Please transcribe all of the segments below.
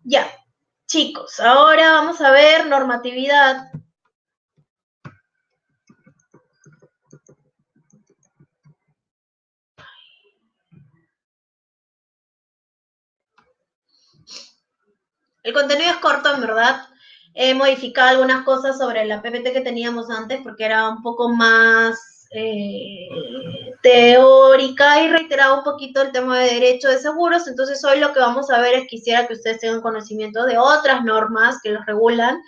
Ya, chicos, ahora vamos a ver normatividad. El contenido es corto, en verdad. He modificado algunas cosas sobre la PPT que teníamos antes porque era un poco más teórica y reiteraba un poquito el tema de derecho de seguros. Entonces hoy lo que vamos a ver es quisiera que ustedes tengan conocimiento de otras normas que los regulan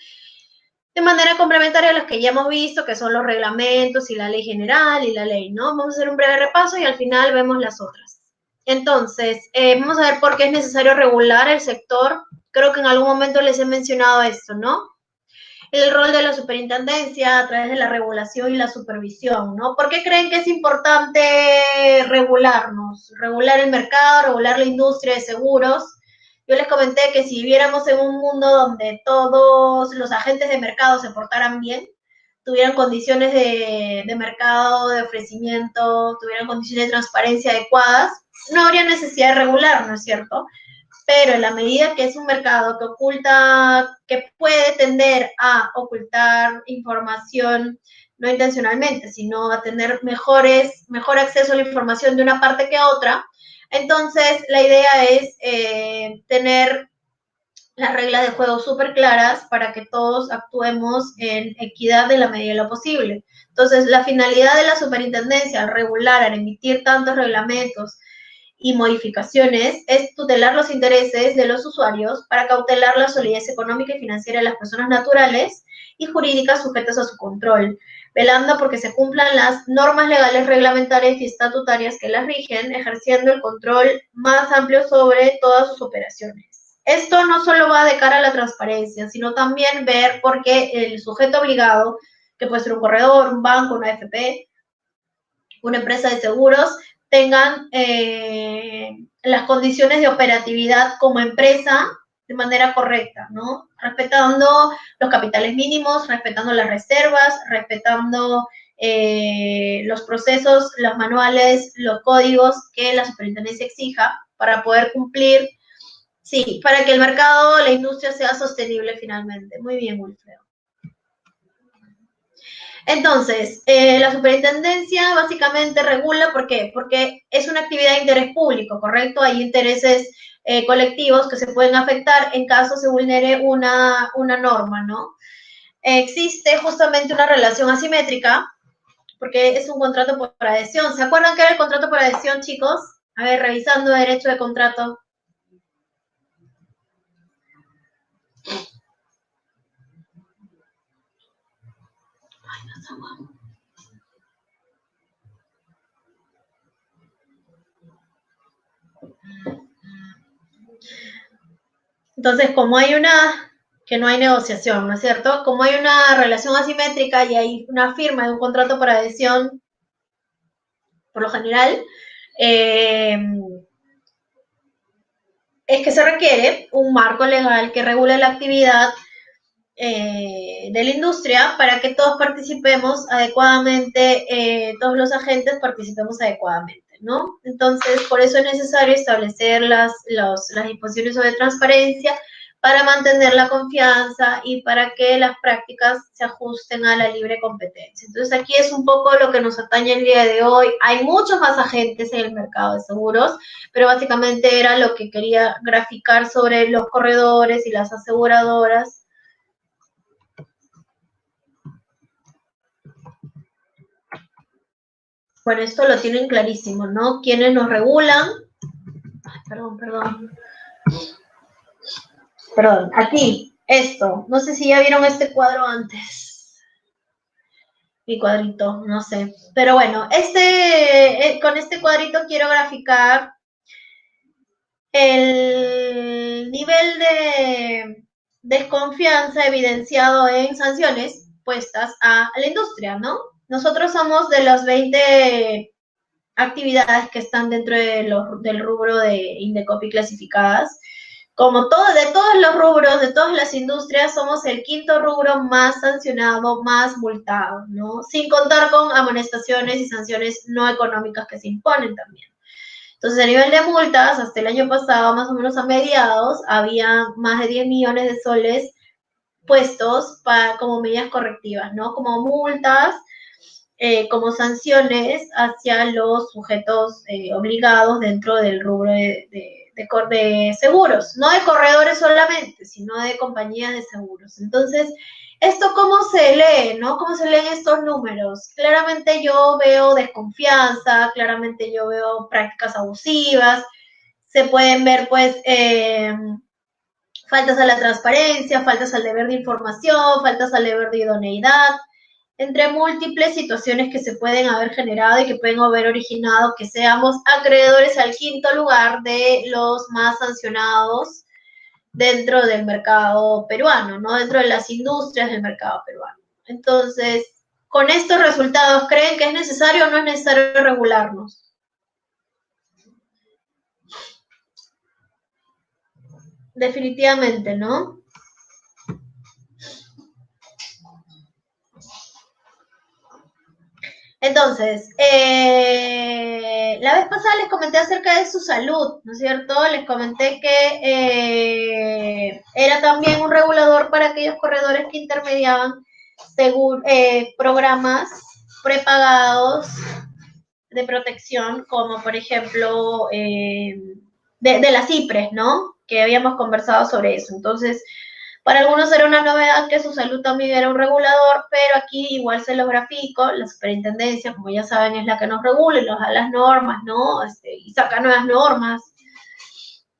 de manera complementaria a las que ya hemos visto, que son los reglamentos y la ley general y la ley, ¿no? Vamos a hacer un breve repaso y al final vemos las otras. Entonces, vamos a ver por qué es necesario regular el sector. Creo que en algún momento les he mencionado esto, ¿no? El rol de la superintendencia a través de la regulación y la supervisión, ¿no? ¿Por qué creen que es importante regularnos? Regular el mercado, regular la industria de seguros. Yo les comenté que si viviéramos en un mundo donde todos los agentes de mercado se portaran bien, tuvieran condiciones de mercado, de ofrecimiento, tuvieran condiciones de transparencia adecuadas, no habría necesidad de regular, ¿no es cierto? Pero en la medida que es un mercado que oculta, que puede tender a ocultar información, no intencionalmente, sino a tener mejor acceso a la información de una parte que a otra, entonces la idea es tener las reglas de juego súper claras para que todos actuemos en equidad de la medida de lo posible. Entonces, la finalidad de la superintendencia al regular, al emitir tantos reglamentos, y modificaciones es tutelar los intereses de los usuarios para cautelar la solidez económica y financiera de las personas naturales y jurídicas sujetas a su control, velando porque se cumplan las normas legales, reglamentarias y estatutarias que las rigen, ejerciendo el control más amplio sobre todas sus operaciones. Esto no solo va de cara a la transparencia, sino también ver por qué el sujeto obligado, que puede ser un corredor, un banco, una AFP, una empresa de seguros, tengan las condiciones de operatividad como empresa de manera correcta, ¿no? Respetando los capitales mínimos, respetando las reservas, respetando los procesos, los manuales, los códigos que la superintendencia exija para poder cumplir, sí, para que el mercado, la industria sea sostenible finalmente. Muy bien, Wilfredo. Entonces, la superintendencia básicamente regula, ¿por qué? Porque es una actividad de interés público, ¿correcto? Hay intereses colectivos que se pueden afectar en caso se vulnere una norma, ¿no? Existe justamente una relación asimétrica, porque es un contrato por adhesión. ¿Se acuerdan qué era el contrato por adhesión, chicos? A ver, revisando derecho de contrato. Ay, no está guapo. Entonces, como hay que no hay negociación, ¿no es cierto? Como hay una relación asimétrica y hay una firma de un contrato por adhesión, por lo general, eh, es que se requiere un marco legal que regule la actividad de la industria para que todos participemos adecuadamente, todos los agentes participemos adecuadamente, ¿no? Entonces, por eso es necesario establecer las disposiciones sobre transparencia para mantener la confianza y para que las prácticas se ajusten a la libre competencia. Entonces, aquí es un poco lo que nos atañe el día de hoy. Hay muchos más agentes en el mercado de seguros, pero básicamente era lo que quería graficar sobre los corredores y las aseguradoras. Bueno, esto lo tienen clarísimo, ¿no? ¿Quiénes nos regulan? Ay, perdón. Aquí, esto. No sé si ya vieron este cuadro antes. Mi cuadrito, no sé. Pero bueno, con este cuadrito quiero graficar el nivel de desconfianza evidenciado en sanciones puestas a la industria, ¿no? Nosotros somos de las 20 actividades que están dentro del rubro de Indecopi clasificadas. Como de todos los rubros, de todas las industrias, somos el quinto rubro más sancionado, más multado, ¿no? Sin contar con amonestaciones y sanciones no económicas que se imponen también. Entonces, a nivel de multas, hasta el año pasado, más o menos a mediados, había más de 10 millones de soles puestos como medidas correctivas, ¿no? Como multas, como sanciones hacia los sujetos obligados dentro del rubro de seguros, no de corredores solamente, sino de compañías de seguros. Entonces, ¿esto cómo se lee, no? ¿Cómo se leen estos números? Claramente yo veo desconfianza, claramente yo veo prácticas abusivas, se pueden ver, pues, faltas a la transparencia, faltas al deber de información, faltas al deber de idoneidad, entre múltiples situaciones que se pueden haber generado y que pueden haber originado que seamos acreedores al quinto lugar de los más sancionados dentro del mercado peruano, ¿no? Dentro de las industrias del mercado peruano. Entonces, con estos resultados, ¿creen que es necesario o no es necesario regularnos? Definitivamente, ¿no? Entonces, la vez pasada les comenté acerca de su salud, ¿no es cierto? Les comenté que era también un regulador para aquellos corredores que intermediaban programas prepagados de protección, como por ejemplo de las IPRES, ¿no? Que habíamos conversado sobre eso. Entonces, para algunos era una novedad que su salud también era un regulador, pero aquí igual se los grafico, la superintendencia, como ya saben, es la que nos regula y nos da las normas, ¿no? Y saca nuevas normas,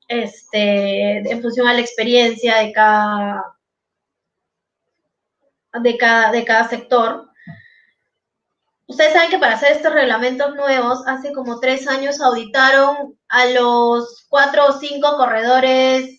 en función a la experiencia de cada sector. Ustedes saben que para hacer estos reglamentos nuevos, hace como 3 años auditaron a los 4 o 5 corredores,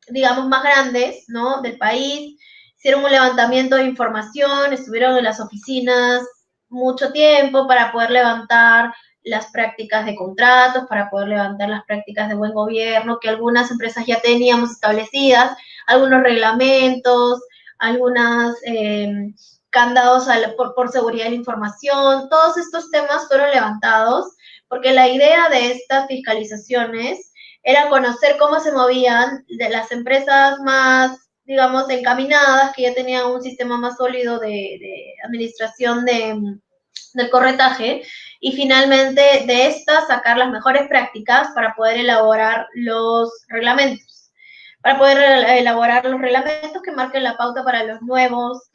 digamos, más grandes, ¿no? Del país, hicieron un levantamiento de información, estuvieron en las oficinas mucho tiempo para poder levantar las prácticas de contratos, para poder levantar las prácticas de buen gobierno, que algunas empresas ya teníamos establecidas, algunos reglamentos, algunas candados por seguridad de la información, todos estos temas fueron levantados porque la idea de estas fiscalizaciones era conocer cómo se movían de las empresas más, digamos, encaminadas, que ya tenían un sistema más sólido de administración del corretaje, y finalmente de estas sacar las mejores prácticas para poder elaborar los reglamentos. Para poder elaborar los reglamentos que marquen la pauta para los nuevos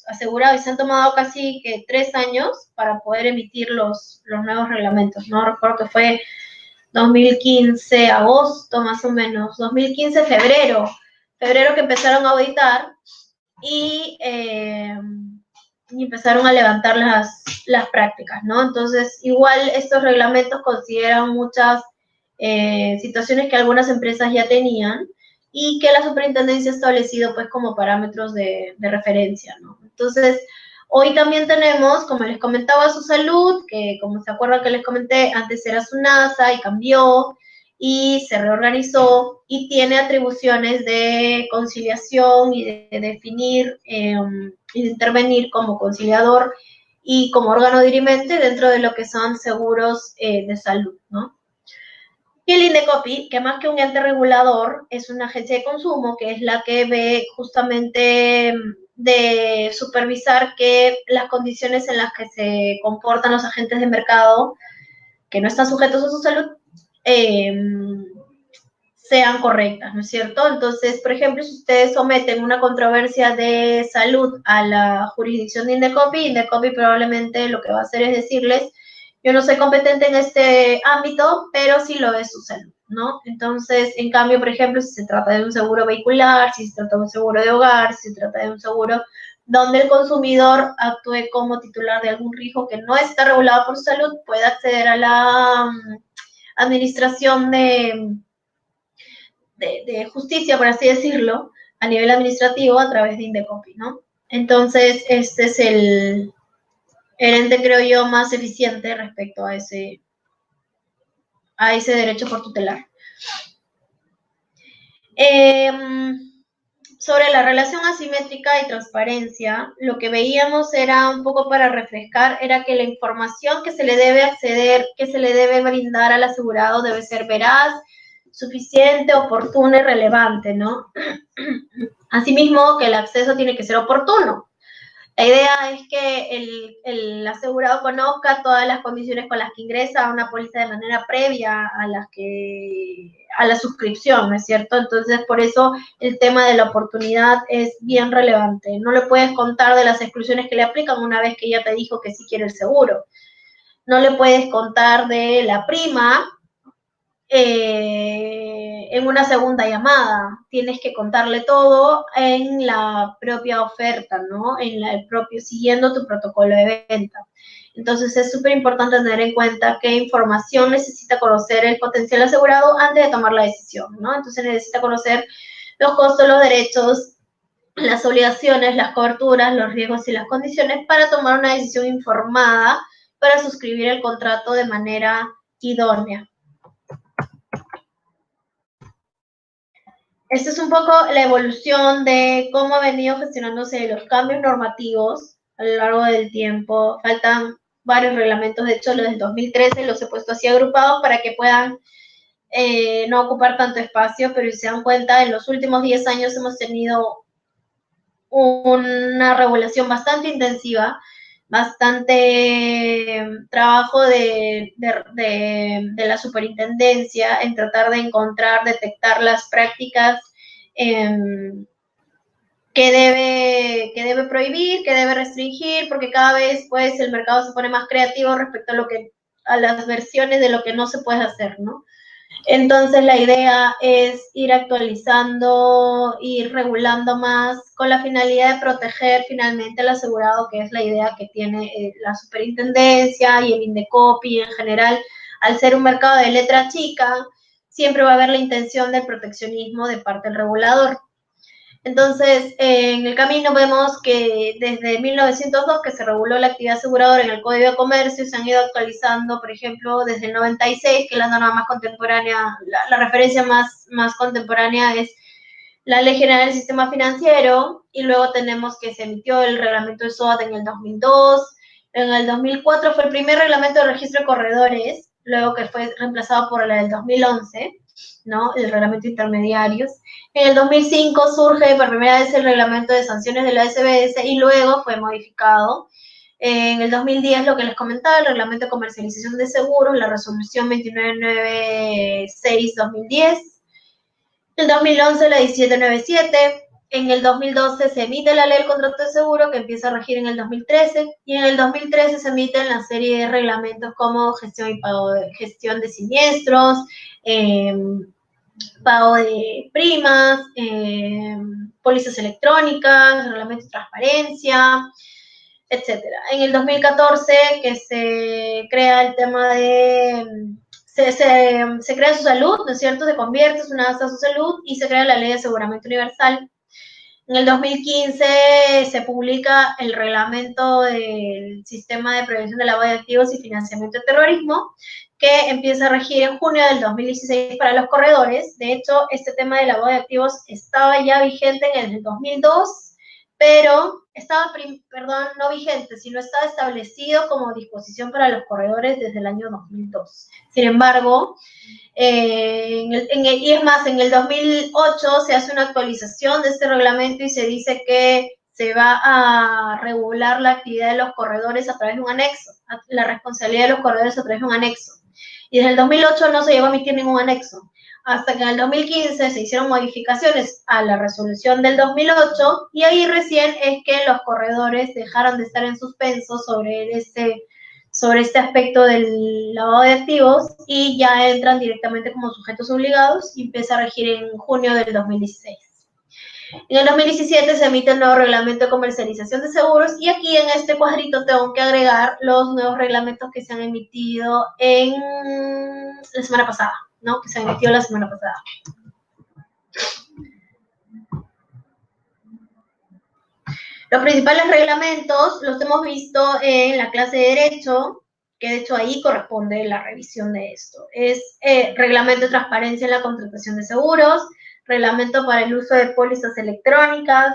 asegurados, y se han tomado casi que 3 años para poder emitir los nuevos reglamentos, ¿no? Recuerdo que fue 2015, agosto más o menos, 2015, febrero que empezaron a auditar y empezaron a levantar las prácticas, ¿no? Entonces, igual estos reglamentos consideran muchas situaciones que algunas empresas ya tenían y que la superintendencia ha establecido pues como parámetros de referencia, ¿no? Entonces, hoy también tenemos, como les comentaba, su salud, que como se acuerdan que les comenté, antes era SUNASA y cambió y se reorganizó y tiene atribuciones de conciliación y de definir y de intervenir como conciliador y como órgano dirimente dentro de lo que son seguros de salud, ¿no? Y el INDECOPI, que más que un ente regulador, es una agencia de consumo, que es la que ve justamente de supervisar que las condiciones en las que se comportan los agentes de mercado, que no están sujetos a su salud, sean correctas, ¿no es cierto? Entonces, por ejemplo, si ustedes someten una controversia de salud a la jurisdicción de INDECOPI probablemente lo que va a hacer es decirles: yo no soy competente en este ámbito, pero sí lo es su salud, ¿no? Entonces, en cambio, por ejemplo, si se trata de un seguro vehicular, si se trata de un seguro de hogar, si se trata de un seguro donde el consumidor actúe como titular de algún riesgo que no está regulado por su salud, puede acceder a la administración de justicia, por así decirlo, a nivel administrativo a través de INDECOPI, ¿no? Entonces, este es el ente, creo yo, más eficiente respecto a ese derecho por tutelar. sobre la relación asimétrica y transparencia, lo que veíamos era un poco para refrescar, era que la información que se le debe acceder, que se le debe brindar al asegurado debe ser veraz, suficiente, oportuna y relevante, ¿no? Asimismo, que el acceso tiene que ser oportuno. La idea es que el asegurado conozca todas las condiciones con las que ingresa a una póliza de manera previa a la suscripción, ¿no es cierto? Entonces, por eso el tema de la oportunidad es bien relevante. No le puedes contar de las exclusiones que le aplican una vez que ya te dijo que sí quiere el seguro. No le puedes contar de la prima en una segunda llamada. Tienes que contarle todo en la propia oferta, ¿no? El propio, siguiendo tu protocolo de venta. Entonces es súper importante tener en cuenta qué información necesita conocer el potencial asegurado antes de tomar la decisión, ¿no? Entonces necesita conocer los costos, los derechos, las obligaciones, las coberturas, los riesgos y las condiciones para tomar una decisión informada para suscribir el contrato de manera idónea. Esta es un poco la evolución de cómo ha venido gestionándose los cambios normativos a lo largo del tiempo. Faltan varios reglamentos, de hecho los del 2013 los he puesto así agrupados para que puedan no ocupar tanto espacio, pero si se dan cuenta, en los últimos 10 años hemos tenido una regulación bastante intensiva, bastante trabajo de la superintendencia en tratar de encontrar, detectar las prácticas que debe prohibir, que debe restringir, porque cada vez pues el mercado se pone más creativo respecto a las versiones de lo que no se puede hacer, ¿no? Entonces la idea es ir actualizando, ir regulando más con la finalidad de proteger finalmente al asegurado, que es la idea que tiene la superintendencia y el Indecopi en general. Al ser un mercado de letra chica, siempre va a haber la intención del proteccionismo de parte del regulador. Entonces, en el camino vemos que desde 1902, que se reguló la actividad aseguradora en el Código de Comercio, se han ido actualizando, por ejemplo, desde el 96, que es la norma más contemporánea, la referencia más contemporánea es la Ley General del Sistema Financiero, y luego tenemos que se emitió el reglamento de SOAT en el 2002, en el 2004 fue el primer reglamento de registro de corredores, luego que fue reemplazado por la del 2011, ¿no? El reglamento de intermediarios. En el 2005 surge por primera vez el reglamento de sanciones de la SBS y luego fue modificado. En el 2010, lo que les comentaba, el reglamento de comercialización de seguros, la resolución 2996-2010. En el 2011, la 1797. En el 2012 se emite la ley del contrato de seguro, que empieza a regir en el 2013, y en el 2013 se emiten la serie de reglamentos como gestión y pago gestión de siniestros, pago de primas, pólizas electrónicas, reglamento de transparencia, etcétera. En el 2014 que se crea el tema de se crea su salud, ¿no es cierto? Se convierte, es una asa a su salud y se crea la ley de aseguramiento universal. En el 2015 se publica el reglamento del sistema de prevención de lavado de activos y financiamiento de terrorismo, que empieza a regir en junio del 2016 para los corredores. De hecho, este tema de lavado de activos estaba ya vigente en el 2002, pero estaba, no vigente, sino estaba establecido como disposición para los corredores desde el año 2002. Sin embargo, y es más, en el 2008 se hace una actualización de este reglamento y se dice que se va a regular la actividad de los corredores a través de un anexo, la responsabilidad de los corredores a través de un anexo. Y desde el 2008 no se llegó a emitir ningún anexo, hasta que en el 2015 se hicieron modificaciones a la resolución del 2008 y ahí recién es que los corredores dejaron de estar en suspenso sobre este aspecto del lavado de activos y ya entran directamente como sujetos obligados y empieza a regir en junio del 2016. En el 2017 se emite el nuevo reglamento de comercialización de seguros y aquí en este cuadrito tengo que agregar los nuevos reglamentos que se han emitido en la semana pasada, ¿no? Que se han emitido la semana pasada. Los principales reglamentos los hemos visto en la clase de Derecho, que de hecho ahí corresponde la revisión de esto. Es reglamento de transparencia en la contratación de seguros, reglamento para el uso de pólizas electrónicas,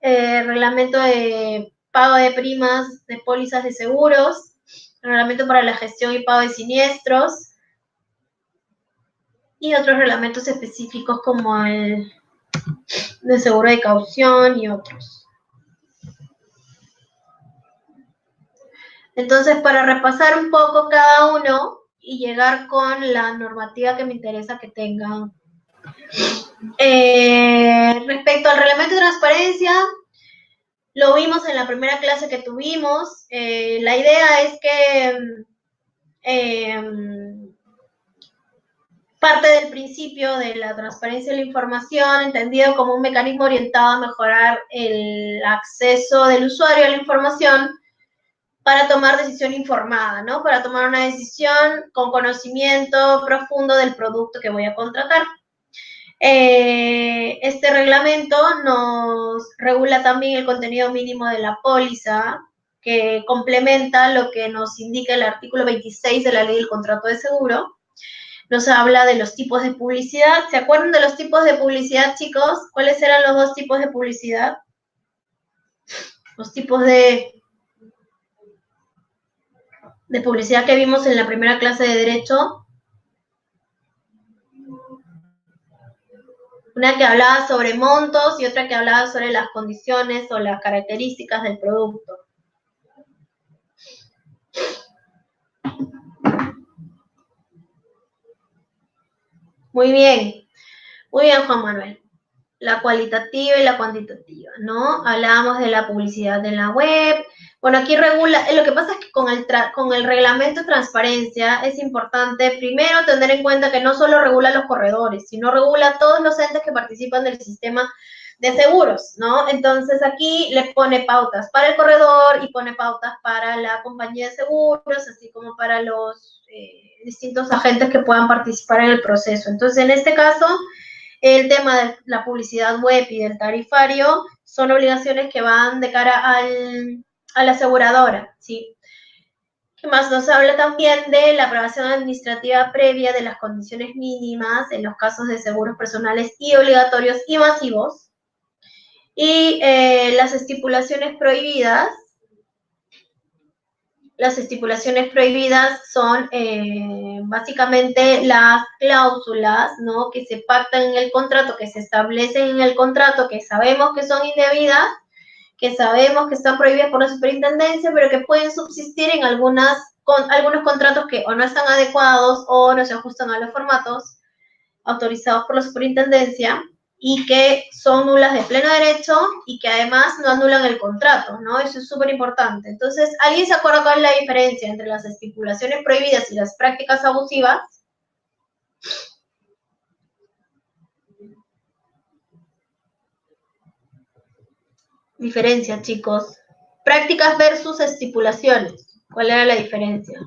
reglamento de pago de primas de pólizas de seguros, reglamento para la gestión y pago de siniestros, y otros reglamentos específicos como el de seguro de caución y otros. Entonces, para repasar un poco cada uno y llegar con la normativa que me interesa que tengan. Respecto al reglamento de transparencia, lo vimos en la primera clase que tuvimos. La idea es que parte del principio de la transparencia de la información, entendido como un mecanismo orientado a mejorar el acceso del usuario a la información para tomar decisión informada, ¿no? Para tomar una decisión con conocimiento profundo del producto que voy a contratar. Este reglamento nos regula también el contenido mínimo de la póliza, que complementa lo que nos indica el artículo 26 de la Ley del Contrato de Seguro. Nos habla de los tipos de publicidad. ¿Se acuerdan de los tipos de publicidad, chicos? ¿Cuáles eran los dos tipos de publicidad? Los tipos de publicidad que vimos en la primera clase de Derecho. Una que hablaba sobre montos y otra que hablaba sobre las condiciones o las características del producto. Muy bien, Juan Manuel. La cualitativa y la cuantitativa, ¿no? Hablábamos de la publicidad en la web. Bueno, aquí regula, lo que pasa es que con el reglamento de transparencia es importante primero tener en cuenta que no solo regula los corredores, sino regula a todos los entes que participan del sistema de seguros, ¿no? Entonces aquí le pone pautas para el corredor y pone pautas para la compañía de seguros, así como para los distintos agentes que puedan participar en el proceso. Entonces, en este caso, el tema de la publicidad web y del tarifario son obligaciones que van de cara a la aseguradora, ¿sí? ¿Qué más? Nos habla también de la aprobación administrativa previa de las condiciones mínimas en los casos de seguros personales y obligatorios y masivos. Y las estipulaciones prohibidas. Las estipulaciones prohibidas son básicamente las cláusulas, ¿no? Que se pactan en el contrato, que se establecen en el contrato, que sabemos que son indebidas, que sabemos que están prohibidas por la superintendencia, pero que pueden subsistir en algunos contratos que o no están adecuados o no se ajustan a los formatos autorizados por la superintendencia y que son nulas de pleno derecho y que además no anulan el contrato, ¿no? Eso es súper importante. Entonces, ¿alguien se acuerda cuál es la diferencia entre las estipulaciones prohibidas y las prácticas abusivas? Diferencia, chicos. Prácticas versus estipulaciones. ¿Cuál era la diferencia?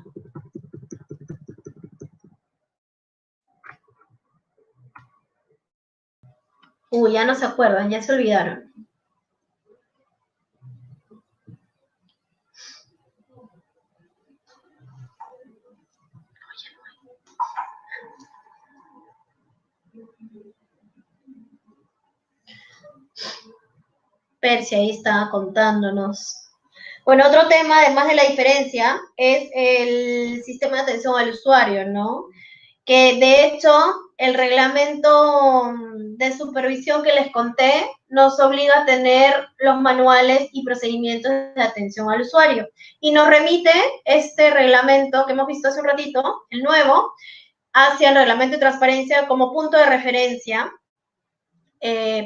Ya no se acuerdan, ya se olvidaron. Percy ahí estaba contándonos. Bueno, otro tema, además de la diferencia, es el sistema de atención al usuario, ¿no? Que de hecho el reglamento de supervisión que les conté nos obliga a tener los manuales y procedimientos de atención al usuario. Y nos remite este reglamento que hemos visto hace un ratito, el nuevo, hacia el reglamento de transparencia como punto de referencia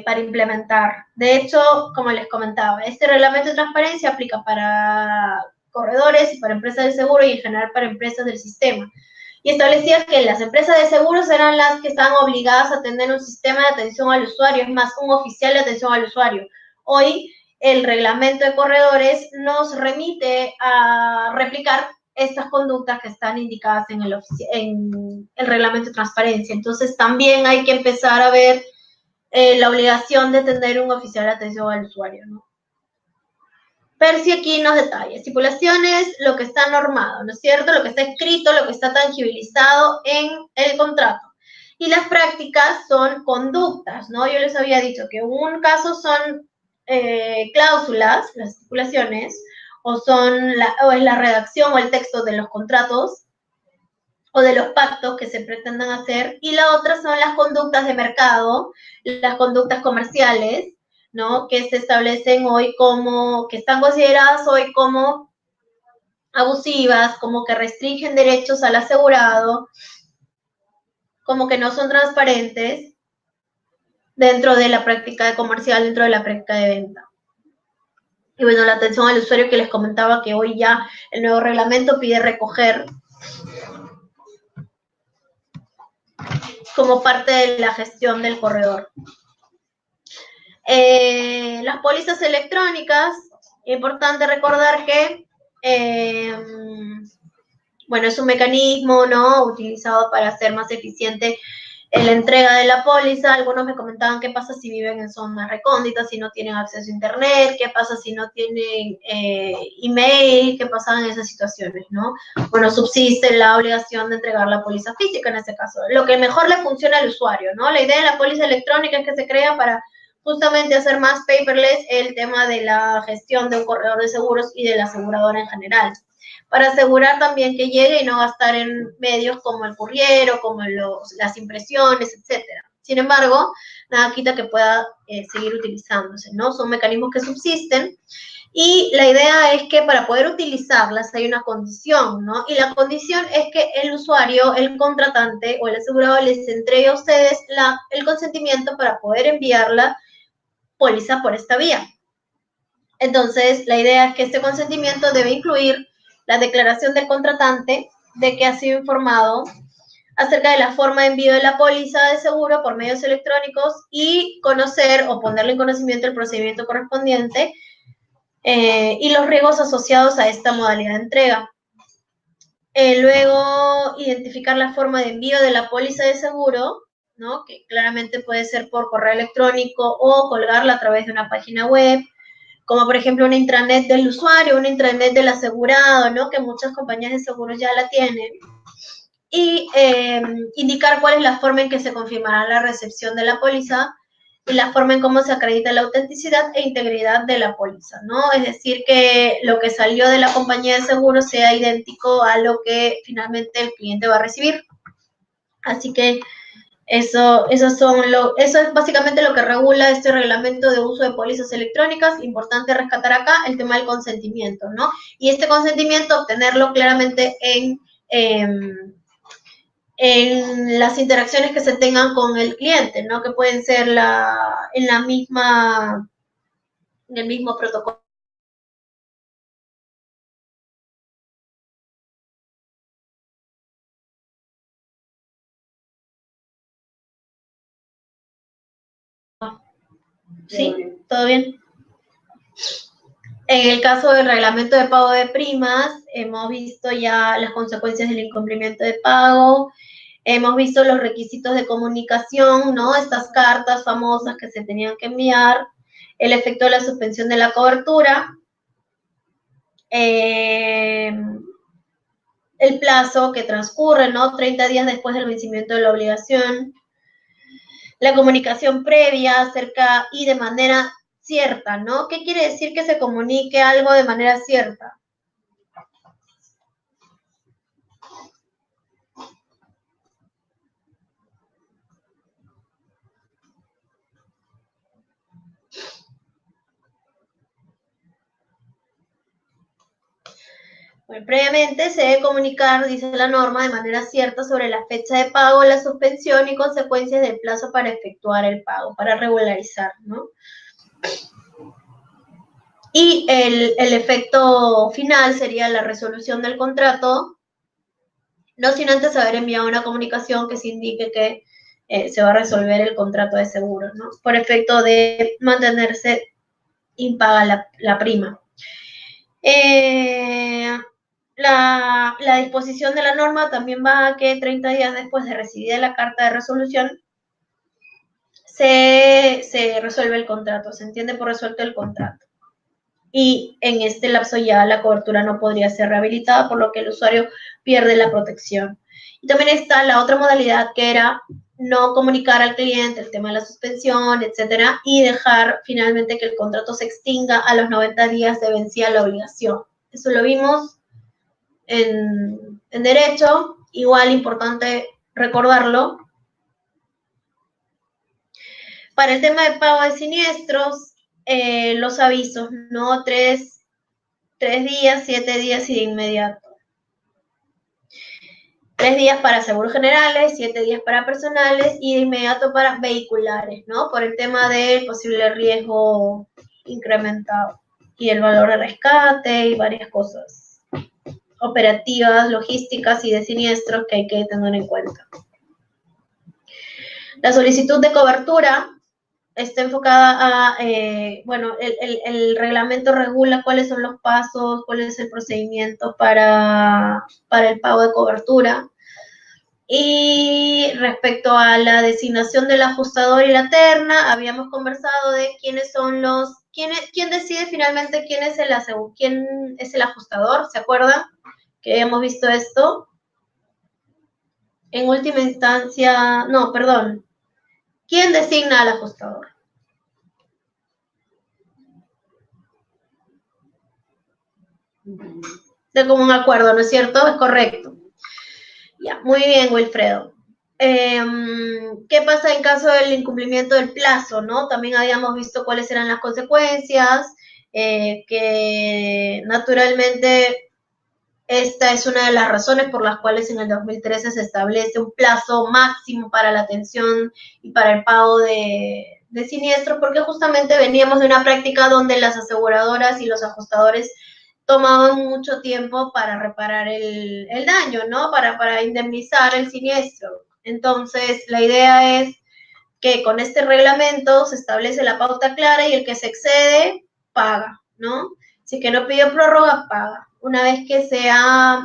para implementar. De hecho, como les comentaba, este reglamento de transparencia aplica para corredores y para empresas de seguro y en general para empresas del sistema. Y establecía que las empresas de seguros eran las que estaban obligadas a tener un sistema de atención al usuario, es más, un oficial de atención al usuario. Hoy, el reglamento de corredores nos remite a replicar estas conductas que están indicadas en el reglamento de transparencia. Entonces, también hay que empezar a ver la obligación de tener un oficial de atención al usuario, ¿no? Percy aquí nos detalla, estipulaciones, lo que está normado, ¿no es cierto? Lo que está escrito, lo que está tangibilizado en el contrato. Y las prácticas son conductas, ¿no? Yo les había dicho que un caso son cláusulas, las estipulaciones, o es la redacción o el texto de los contratos o de los pactos que se pretendan hacer, y la otra son las conductas de mercado, las conductas comerciales, ¿no? Que se establecen hoy como, que están consideradas hoy como abusivas, como que restringen derechos al asegurado, como que no son transparentes dentro de la práctica comercial, dentro de la práctica de venta. Y bueno, la atención al usuario que les comentaba que hoy ya el nuevo reglamento pide recoger como parte de la gestión del corredor. Las pólizas electrónicas, importante recordar que, bueno, es un mecanismo, ¿no?, utilizado para hacer más eficiente la entrega de la póliza. Algunos me comentaban qué pasa si viven en zonas recónditas, si no tienen acceso a internet, qué pasa si no tienen email, qué pasa en esas situaciones, ¿no? Bueno, subsiste la obligación de entregar la póliza física en ese caso, lo que mejor le funciona al usuario, ¿no? La idea de la póliza electrónica es que se crea para justamente hacer más paperless el tema de la gestión de un corredor de seguros y de la aseguradora en general, para asegurar también que llegue y no gastar en medios como el courier, como las impresiones, etcétera. Sin embargo, nada quita que pueda seguir utilizándose, ¿no? Son mecanismos que subsisten y la idea es que para poder utilizarlas hay una condición, ¿no? Y la condición es que el usuario, el contratante o el asegurado les entregue a ustedes el consentimiento para poder enviar la póliza por esta vía. Entonces, la idea es que este consentimiento debe incluir la declaración del contratante de que ha sido informado acerca de la forma de envío de la póliza de seguro por medios electrónicos y conocer o ponerle en conocimiento el procedimiento correspondiente y los riesgos asociados a esta modalidad de entrega. Luego, identificar la forma de envío de la póliza de seguro, ¿no?, que claramente puede ser por correo electrónico o colgarla a través de una página web, como por ejemplo una intranet del usuario, una intranet del asegurado, ¿no?, que muchas compañías de seguros ya la tienen, y indicar cuál es la forma en que se confirmará la recepción de la póliza y la forma en cómo se acredita la autenticidad e integridad de la póliza, ¿no? Es decir, que lo que salió de la compañía de seguros sea idéntico a lo que finalmente el cliente va a recibir. Así que eso es básicamente lo que regula este reglamento de uso de pólizas electrónicas. Importante rescatar acá el tema del consentimiento, ¿no? Y este consentimiento, obtenerlo claramente en las interacciones que se tengan con el cliente, ¿no? Que pueden ser en el mismo protocolo. ¿Sí? ¿Todo bien? En el caso del reglamento de pago de primas, hemos visto ya las consecuencias del incumplimiento de pago, hemos visto los requisitos de comunicación, ¿no? Estas cartas famosas que se tenían que enviar, el efecto de la suspensión de la cobertura, el plazo que transcurre, ¿no? 30 días después del vencimiento de la obligación, la comunicación previa acerca y de manera cierta, ¿no? ¿Qué quiere decir que se comunique algo de manera cierta? Bueno, previamente se debe comunicar, dice la norma, de manera cierta sobre la fecha de pago, la suspensión y consecuencias del plazo para efectuar el pago, para regularizar, ¿no? Y el efecto final sería la resolución del contrato, no sin antes haber enviado una comunicación que se indique que se va a resolver el contrato de seguro, ¿no? Por efecto de mantenerse impaga la prima. La disposición de la norma también va a que 30 días después de recibida la carta de resolución se resuelve el contrato, se entiende por resuelto el contrato. Y en este lapso ya la cobertura no podría ser rehabilitada, por lo que el usuario pierde la protección. Y también está la otra modalidad que era no comunicar al cliente el tema de la suspensión, etcétera, y dejar finalmente que el contrato se extinga a los 90 días de vencida la obligación. Eso lo vimos en derecho, igual importante recordarlo. Para el tema de pago de siniestros, los avisos, ¿no? 3 días, 7 días y de inmediato. 3 días para seguros generales, 7 días para personales y de inmediato para vehiculares, ¿no? Por el tema del posible riesgo incrementado y el valor de rescate y varias cosas operativas, logísticas y de siniestros que hay que tener en cuenta. La solicitud de cobertura está enfocada a, bueno, el reglamento regula cuáles son los pasos, cuál es el procedimiento para el pago de cobertura. Y respecto a la designación del ajustador y la terna, habíamos conversado de quiénes son los, quién decide finalmente quién es el ajustador, ¿se acuerdan? Que habíamos visto esto. En última instancia, no, perdón. ¿Quién designa al ajustador? De común acuerdo, ¿no es cierto? Es correcto. Ya, muy bien, Wilfredo. ¿Qué pasa en caso del incumplimiento del plazo, no? También habíamos visto cuáles eran las consecuencias, que naturalmente esta es una de las razones por las cuales en el 2013 se establece un plazo máximo para la atención y para el pago de siniestros, porque justamente veníamos de una práctica donde las aseguradoras y los ajustadores tomaban mucho tiempo para reparar el daño, ¿no? Para indemnizar el siniestro. Entonces, la idea es que con este reglamento se establece la pauta clara y el que se excede, paga, ¿no? Si que no pidió prórroga, paga. Una vez que sea...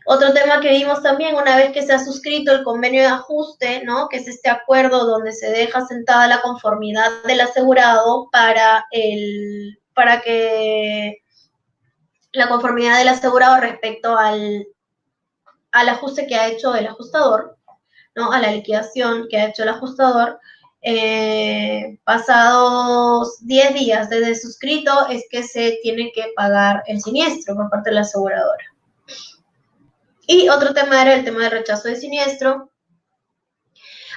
otro tema que vimos también, una vez que se ha suscrito el convenio de ajuste, ¿no? Que es este acuerdo donde se deja sentada la conformidad del asegurado para que la conformidad del asegurado respecto al ajuste que ha hecho el ajustador, ¿no? A la liquidación que ha hecho el ajustador, pasados 10 días desde suscrito es que se tiene que pagar el siniestro por parte de la aseguradora. Y otro tema era el tema del rechazo de siniestro.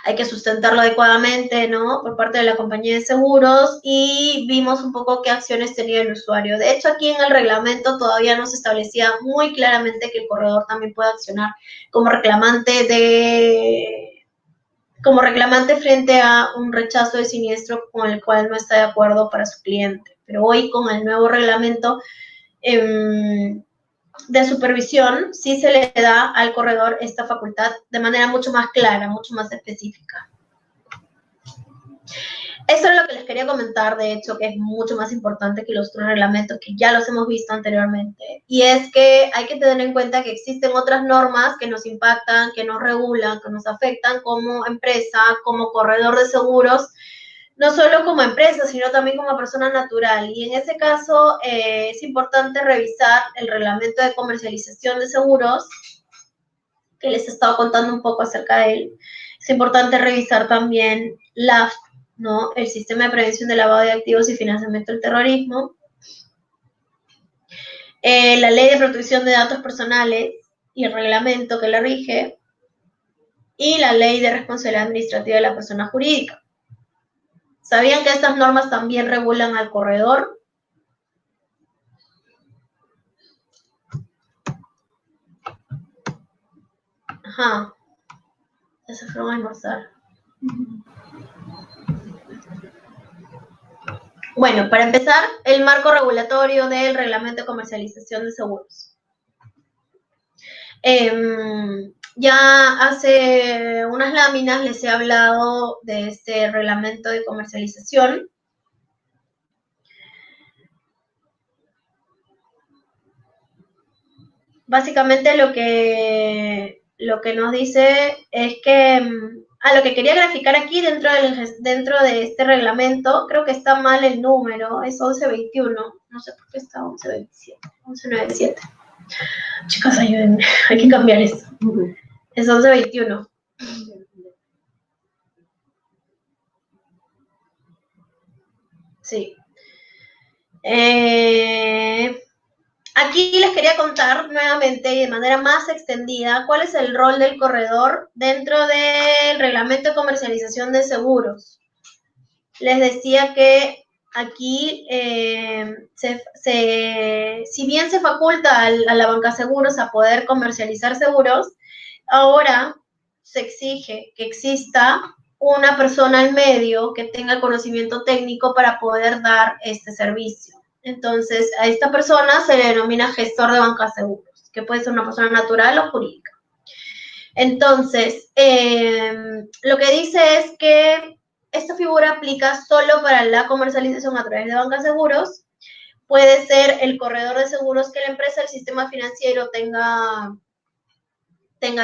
Hay que sustentarlo adecuadamente, ¿no? Por parte de la compañía de seguros y vimos un poco qué acciones tenía el usuario. De hecho, aquí en el reglamento todavía no se establecía muy claramente que el corredor también puede accionar como reclamante frente a un rechazo de siniestro con el cual no está de acuerdo para su cliente. Pero hoy con el nuevo reglamento de supervisión, sí se le da al corredor esta facultad de manera mucho más clara, mucho más específica. Eso es lo que les quería comentar, de hecho, que es mucho más importante que los otros reglamentos que ya los hemos visto anteriormente. Y es que hay que tener en cuenta que existen otras normas que nos impactan, que nos regulan, que nos afectan como empresa, como corredor de seguros, no solo como empresa, sino también como persona natural. Y en ese caso es importante revisar el reglamento de comercialización de seguros, que les he estado contando un poco acerca de él. Es importante revisar también la, ¿no? El sistema de prevención de lavado de activos y financiamiento del terrorismo, la ley de protección de datos personales y el reglamento que la rige, y la ley de responsabilidad administrativa de la persona jurídica. ¿Sabían que estas normas también regulan al corredor? Ajá. Ya se fueron a almorzar. Bueno, para empezar, el marco regulatorio del reglamento de comercialización de seguros. Ya hace unas láminas les he hablado de este reglamento de comercialización. Básicamente lo que nos dice es que, lo que quería graficar aquí dentro de este reglamento, creo que está mal el número, es 1121, no sé por qué está 1127, 1197. Chicos, ayúdenme, hay que cambiar eso. Es 11:21. Sí. Aquí les quería contar nuevamente y de manera más extendida cuál es el rol del corredor dentro del reglamento de comercialización de seguros. Les decía que aquí, si bien se faculta a la banca seguros a poder comercializar seguros, ahora se exige que exista una persona al medio que tenga conocimiento técnico para poder dar este servicio. Entonces, a esta persona se le denomina gestor de banca seguros, que puede ser una persona natural o jurídica. Entonces, lo que dice es que esta figura aplica solo para la comercialización a través de bancas seguros. Puede ser el corredor de seguros que la empresa, el sistema financiero tenga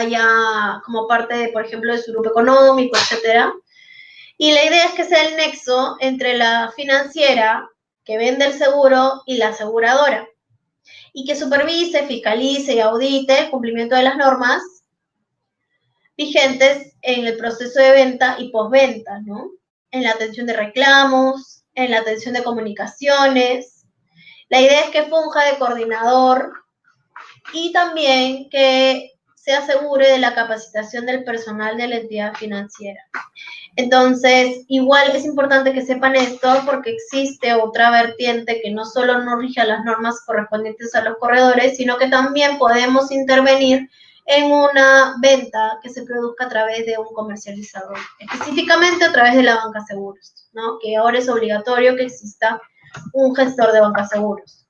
ya como parte, de, por ejemplo, de su grupo económico, etcétera. Y la idea es que sea el nexo entre la financiera que vende el seguro y la aseguradora, y que supervise, fiscalice y audite el cumplimiento de las normas vigentes en el proceso de venta y postventa, ¿no? En la atención de reclamos, en la atención de comunicaciones. La idea es que funja de coordinador y también que se asegure de la capacitación del personal de la entidad financiera. Entonces, igual es importante que sepan esto porque existe otra vertiente que no solo no rige a las normas correspondientes a los corredores, sino que también podemos intervenir en una venta que se produzca a través de un comercializador, específicamente a través de la banca seguros, ¿no? Que ahora es obligatorio que exista un gestor de banca seguros.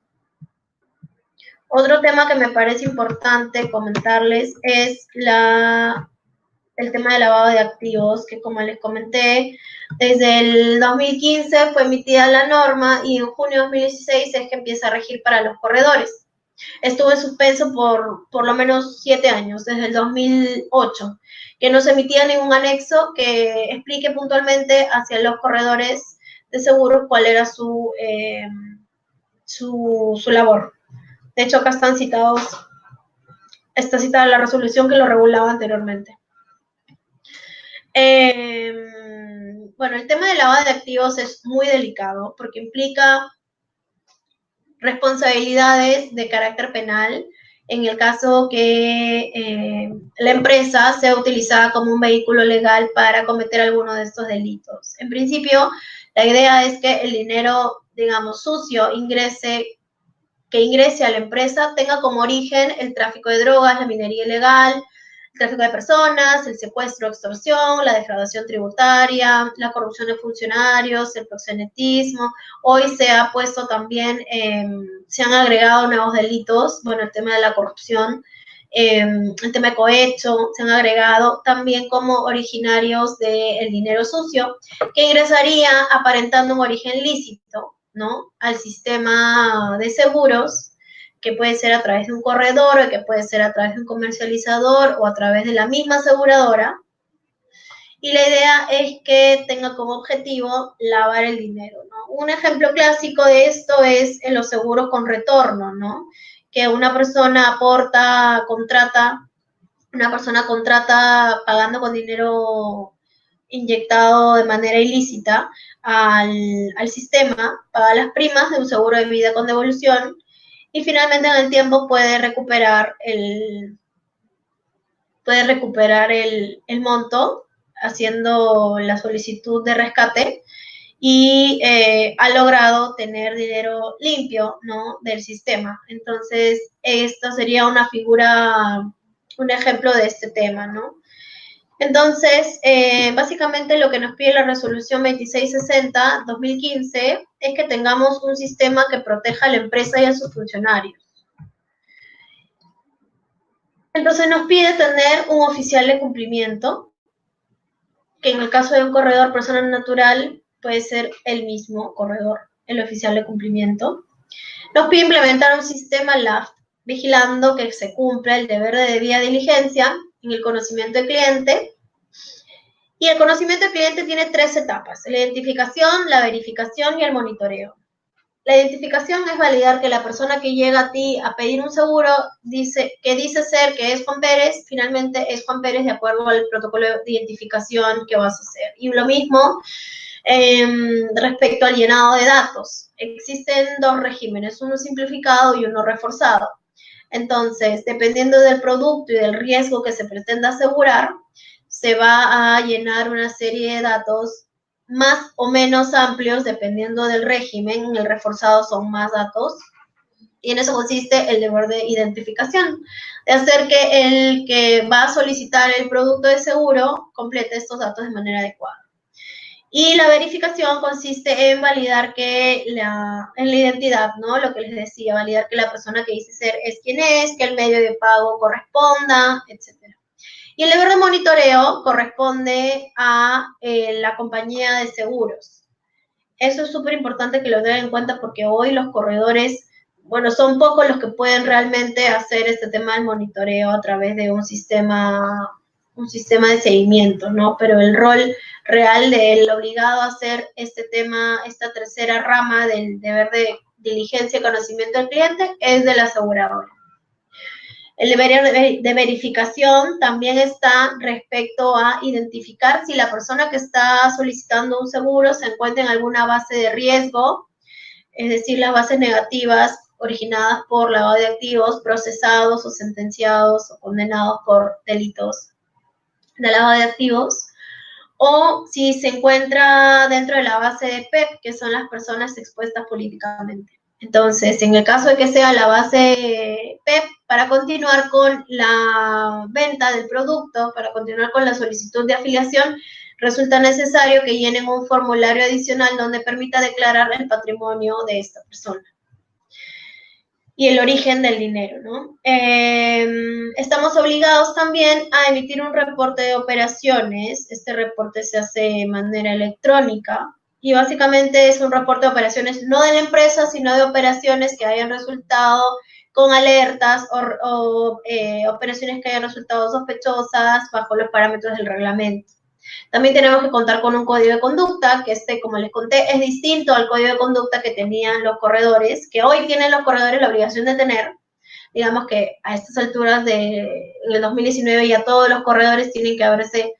Otro tema que me parece importante comentarles es el tema de lavado de activos, que como les comenté, desde el 2015 fue emitida la norma y en junio de 2016 es que empieza a regir para los corredores. Estuvo en suspenso por lo menos 7 años, desde el 2008, que no se emitía ningún anexo que explique puntualmente hacia los corredores de seguros cuál era su labor. De hecho, acá está citada la resolución que lo regulaba anteriormente. Bueno, el tema del lavado de activos es muy delicado porque implica responsabilidades de carácter penal en el caso que la empresa sea utilizada como un vehículo legal para cometer alguno de estos delitos. En principio, la idea es que el dinero, digamos, sucio que ingrese a la empresa tenga como origen el tráfico de drogas, la minería ilegal, el tráfico de personas, el secuestro, extorsión, la defraudación tributaria, la corrupción de funcionarios, el proxenetismo. Hoy se ha puesto también, se han agregado nuevos delitos, bueno, el tema de la corrupción, el tema de cohecho, se han agregado también como originarios del dinero sucio, que ingresaría aparentando un origen lícito, ¿no? Al sistema de seguros, que puede ser a través de un corredor, o que puede ser a través de un comercializador o a través de la misma aseguradora. Y la idea es que tenga como objetivo lavar el dinero, ¿no? Un ejemplo clásico de esto es en los seguros con retorno, ¿no? Que una persona contrata pagando con dinero inyectado de manera ilícita al sistema, paga las primas de un seguro de vida con devolución y finalmente en el tiempo puede recuperar el monto haciendo la solicitud de rescate y ha logrado tener dinero limpio, ¿no? Del sistema. Entonces, esto sería un ejemplo de este tema, ¿no? Entonces, básicamente lo que nos pide la resolución 2660-2015 es que tengamos un sistema que proteja a la empresa y a sus funcionarios. Entonces nos pide tener un oficial de cumplimiento, que en el caso de un corredor persona natural puede ser el mismo corredor, el oficial de cumplimiento. Nos pide implementar un sistema LAFT, vigilando que se cumpla el deber de debida diligencia en el conocimiento del cliente. Y el conocimiento del cliente tiene 3 etapas: la identificación, la verificación y el monitoreo. La identificación es validar que la persona que llega a ti a pedir un seguro dice ser que es Juan Pérez, finalmente es Juan Pérez de acuerdo al protocolo de identificación que vas a hacer. Y lo mismo respecto al llenado de datos. Existen dos regímenes, uno simplificado y uno reforzado. Entonces, dependiendo del producto y del riesgo que se pretenda asegurar, se va a llenar una serie de datos más o menos amplios dependiendo del régimen. En el reforzado son más datos. Y en eso consiste el deber de identificación, de hacer que el que va a solicitar el producto de seguro complete estos datos de manera adecuada. Y la verificación consiste en validar que en la identidad, ¿no? Lo que les decía, validar que la persona que dice ser es quien es, que el medio de pago corresponda, etc. Y el deber de monitoreo corresponde a la compañía de seguros. Eso es súper importante que lo tengan en cuenta porque hoy los corredores, bueno, son pocos los que pueden realmente hacer este tema del monitoreo a través de un sistema de seguimiento, ¿no? Pero el rol real del obligado a hacer este tema, esta tercera rama del deber de diligencia y conocimiento del cliente es de la aseguradora. El deber de verificación también está respecto a identificar si la persona que está solicitando un seguro se encuentra en alguna base de riesgo, es decir, las bases negativas originadas por lavado de activos, procesados o sentenciados o condenados por delitos de lavado de activos, o si se encuentra dentro de la base de PEP, que son las personas expuestas políticamente. Entonces, en el caso de que sea la base PEP, para continuar con la venta del producto, para continuar con la solicitud de afiliación, resulta necesario que llenen un formulario adicional donde permita declarar el patrimonio de esta persona y el origen del dinero, ¿no? Estamos obligados también a emitir un reporte de operaciones. Este reporte se hace de manera electrónica y básicamente es un reporte de operaciones no de la empresa, sino de operaciones que hayan resultado con alertas o operaciones que hayan resultado sospechosas bajo los parámetros del reglamento. También tenemos que contar con un código de conducta, que como les conté, es distinto al código de conducta que tenían los corredores, que hoy tienen los corredores la obligación de tener. Digamos que a estas alturas del 2019 ya todos los corredores tienen que haberse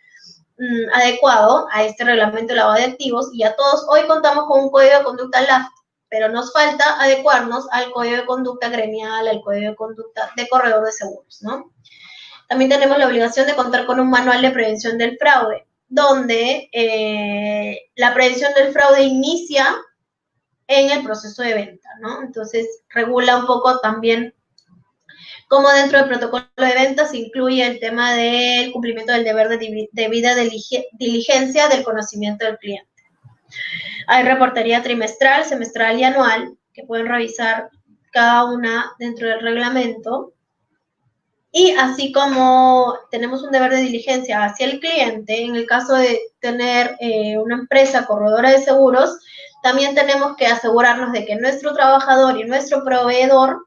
adecuado a este reglamento de lavado de activos y ya todos hoy contamos con un código de conducta LAF, pero nos falta adecuarnos al código de conducta gremial, al código de conducta de corredor de seguros, ¿no? También tenemos la obligación de contar con un manual de prevención del fraude, donde la prevención del fraude inicia en el proceso de venta, ¿no? Entonces, regula un poco también cómo dentro del protocolo de venta se incluye el tema del cumplimiento del deber de debida diligencia del conocimiento del cliente. Hay reportería trimestral, semestral y anual, que pueden revisar cada una dentro del reglamento. Y así como tenemos un deber de diligencia hacia el cliente, en el caso de tener una empresa corredora de seguros, también tenemos que asegurarnos de que nuestro trabajador y nuestro proveedor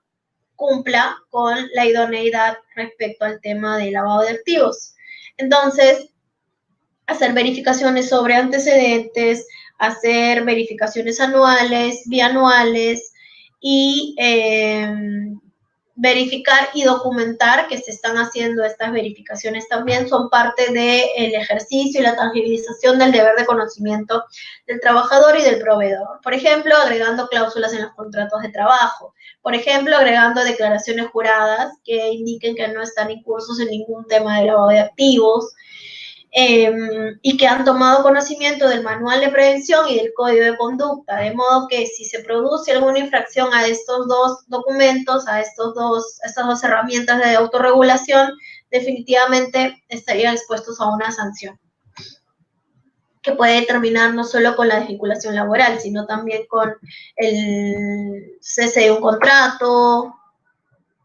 cumpla con la idoneidad respecto al tema de lavado de activos. Entonces, hacer verificaciones sobre antecedentes, hacer verificaciones anuales, bianuales y verificar y documentar que se están haciendo estas verificaciones también son parte del ejercicio y la tangibilización del deber de conocimiento del trabajador y del proveedor. Por ejemplo, agregando cláusulas en los contratos de trabajo. Por ejemplo, agregando declaraciones juradas que indiquen que no están incursos en ningún tema de lavado de activos. Y que han tomado conocimiento del manual de prevención y del código de conducta, de modo que si se produce alguna infracción a estos dos documentos, a estas dos herramientas de autorregulación, definitivamente estarían expuestos a una sanción que puede terminar no solo con la desvinculación laboral, sino también con el cese de un contrato,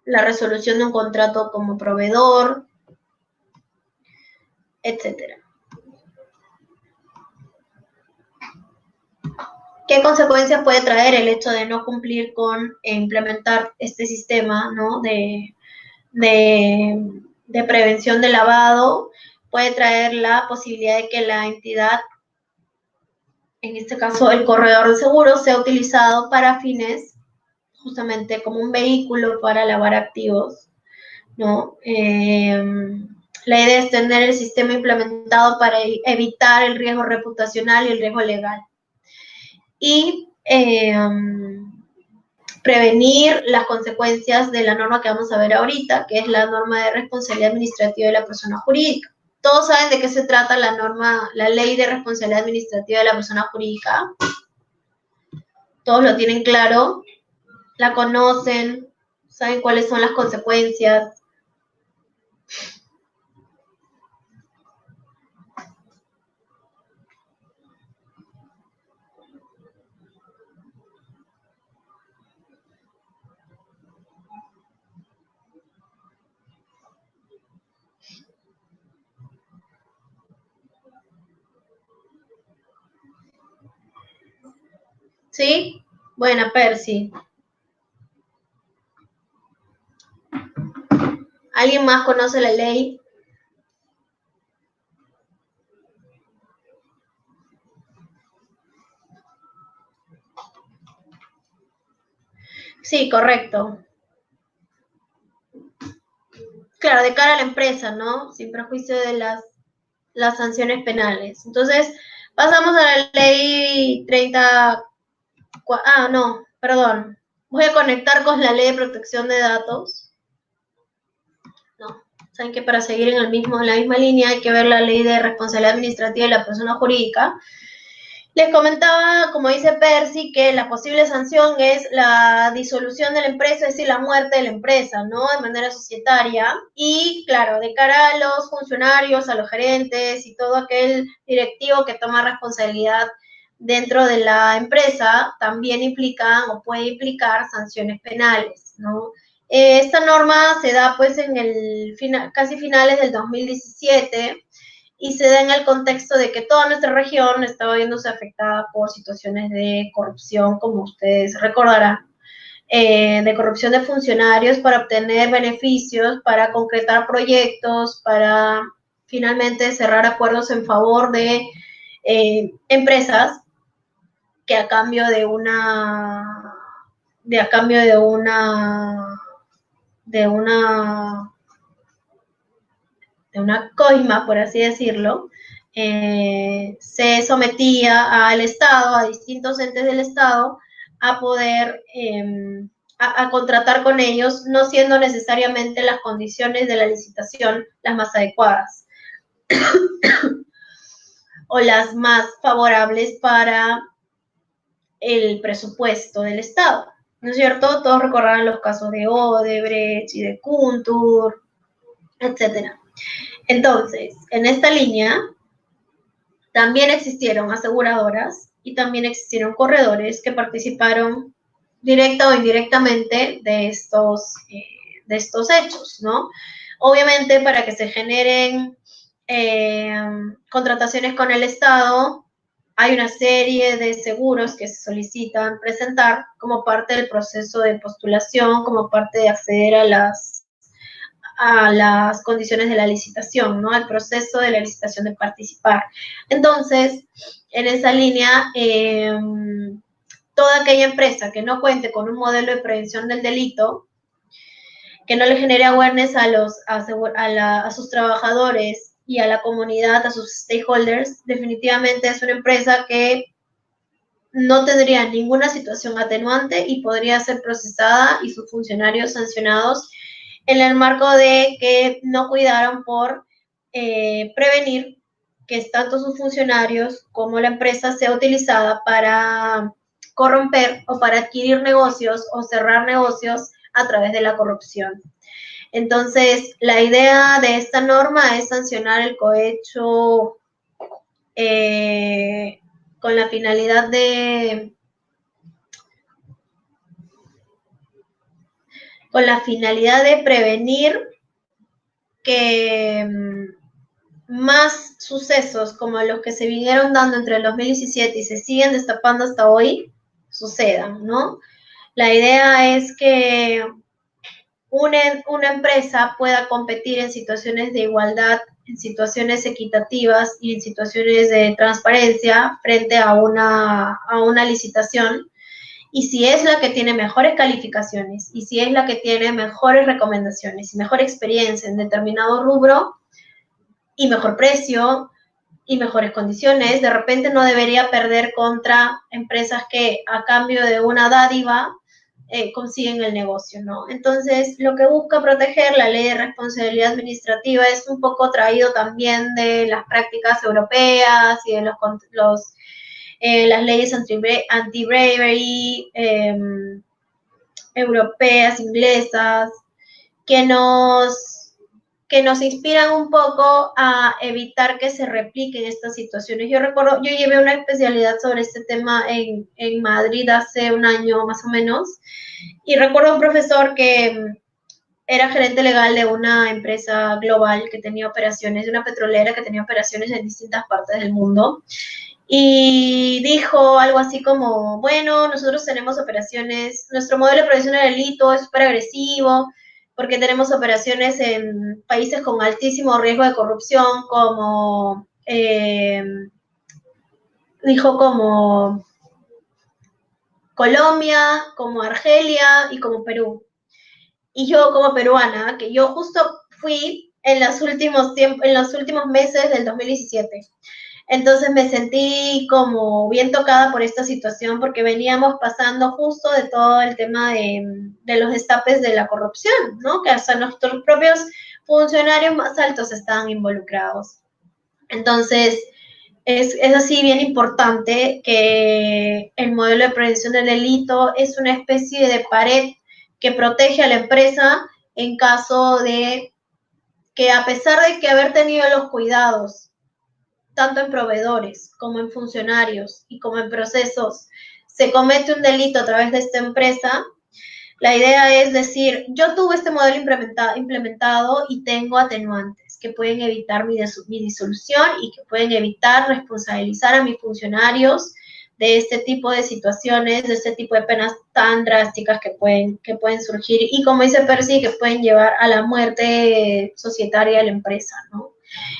la resolución de un contrato como proveedor, etcétera. ¿Qué consecuencias puede traer el hecho de no cumplir con implementar este sistema, ¿no? de prevención de lavado? Puede traer la posibilidad de que la entidad en este caso el corredor de seguros, sea utilizado para fines justamente como un vehículo para lavar activos, ¿no? La idea es tener el sistema implementado para evitar el riesgo reputacional y el riesgo legal. Y prevenir las consecuencias de la norma que vamos a ver ahorita, que es la norma de responsabilidad administrativa de la persona jurídica. Todos saben de qué se trata la norma, la ley de responsabilidad administrativa de la persona jurídica. Todos lo tienen claro, la conocen, saben cuáles son las consecuencias. ¿Sí? Buena, Percy. ¿Alguien más conoce la ley? Sí, correcto. Claro, de cara a la empresa, ¿no? Sin perjuicio de las sanciones penales. Entonces, pasamos a la ley 30. No, perdón. Voy a conectar con la ley de protección de datos. No, saben que para seguir en la misma línea hay que ver la ley de responsabilidad administrativa de la persona jurídica. Les comentaba, como dice Percy, que la posible sanción es la disolución de la empresa, es decir, la muerte de la empresa, ¿no? De manera societaria. Y, claro, de cara a los funcionarios, a los gerentes y todo aquel directivo que toma responsabilidad dentro de la empresa, también implica o puede implicar sanciones penales, ¿no? Esta norma se da, pues, en casi finales del 2017, y se da en el contexto de que toda nuestra región estaba viéndose afectada por situaciones de corrupción, como ustedes recordarán, de corrupción de funcionarios para obtener beneficios, para concretar proyectos, para finalmente cerrar acuerdos en favor de empresas que a cambio de una coima, por así decirlo, se sometía al Estado, a distintos entes del Estado, a poder a contratar con ellos, no siendo necesariamente las condiciones de la licitación las más adecuadas o las más favorables para el presupuesto del Estado, ¿no es cierto? Todos recordarán los casos de Odebrecht y de Kuntur, etcétera. Entonces, en esta línea también existieron aseguradoras y también existieron corredores que participaron directa o indirectamente de estos hechos, ¿no? Obviamente, para que se generen contrataciones con el Estado, hay una serie de seguros que se solicitan presentar como parte del proceso de postulación, como parte de acceder a las condiciones de la licitación, ¿no? Al proceso de la licitación de participar. Entonces, en esa línea, toda aquella empresa que no cuente con un modelo de prevención del delito, que no le genere awareness a sus trabajadores y a la comunidad, a sus stakeholders, definitivamente es una empresa que no tendría ninguna situación atenuante y podría ser procesada y sus funcionarios sancionados en el marco de que no cuidaron por prevenir que tanto sus funcionarios como la empresa sea utilizada para corromper o para adquirir negocios o cerrar negocios a través de la corrupción. Entonces, la idea de esta norma es sancionar el cohecho con la finalidad de prevenir que más sucesos como los que se vinieron dando entre el 2017 y se siguen destapando hasta hoy sucedan, ¿no? La idea es que una empresa pueda competir en situaciones de igualdad en situaciones equitativas y en situaciones de transparencia frente a una licitación. Y si es la que tiene mejores calificaciones, y si es la que tiene mejores recomendaciones y mejor experiencia en determinado rubro, y mejor precio, y mejores condiciones, de repente no debería perder contra empresas que a cambio de una dádiva consiguen el negocio, ¿no? Entonces, lo que busca proteger la ley de responsabilidad administrativa es un poco traído también de las prácticas europeas y de las leyes anti-bravery europeas, inglesas, que nos inspiran un poco a evitar que se repliquen estas situaciones. Yo recuerdo, yo llevé una especialidad sobre este tema en Madrid hace un año más o menos, y recuerdo un profesor que era gerente legal de una empresa global que tenía operaciones, de una petrolera que tenía operaciones en distintas partes del mundo, y dijo algo así como, bueno, nosotros tenemos operaciones, nuestro modelo de prevención del delito es súper agresivo, porque tenemos operaciones en países con altísimo riesgo de corrupción, como, dijo como Colombia, como Argelia y como Perú. Y yo como peruana, que yo justo fui en los últimos meses del 2017. Entonces me sentí como bien tocada por esta situación porque veníamos pasando justo de todo el tema de los destapes de la corrupción, ¿no? Que hasta nuestros propios funcionarios más altos estaban involucrados. Entonces, es así bien importante que el modelo de prevención del delito es una especie de pared que protege a la empresa en caso de que, a pesar de que haber tenido los cuidados tanto en proveedores como en funcionarios y como en procesos, se comete un delito a través de esta empresa, la idea es decir, yo tuve este modelo implementado y tengo atenuantes que pueden evitar mi disolución y que pueden evitar responsabilizar a mis funcionarios de este tipo de situaciones, de este tipo de penas tan drásticas que pueden surgir y, como dice Percy, que pueden llevar a la muerte societaria de la empresa, ¿no?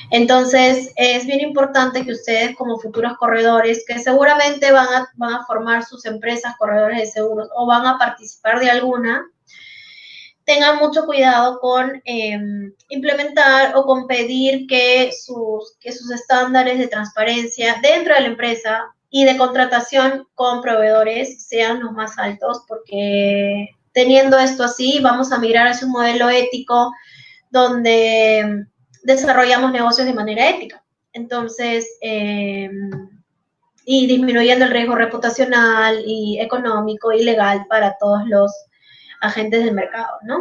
Entonces, es bien importante que ustedes, como futuros corredores, que seguramente van a formar sus empresas corredores de seguros o van a participar de alguna, tengan mucho cuidado con implementar o con pedir que sus estándares de transparencia dentro de la empresa y de contratación con proveedores sean los más altos, porque teniendo esto así, vamos a migrar hacia un modelo ético donde desarrollamos negocios de manera ética. Entonces, y disminuyendo el riesgo reputacional y económico y legal para todos los agentes del mercado, ¿no?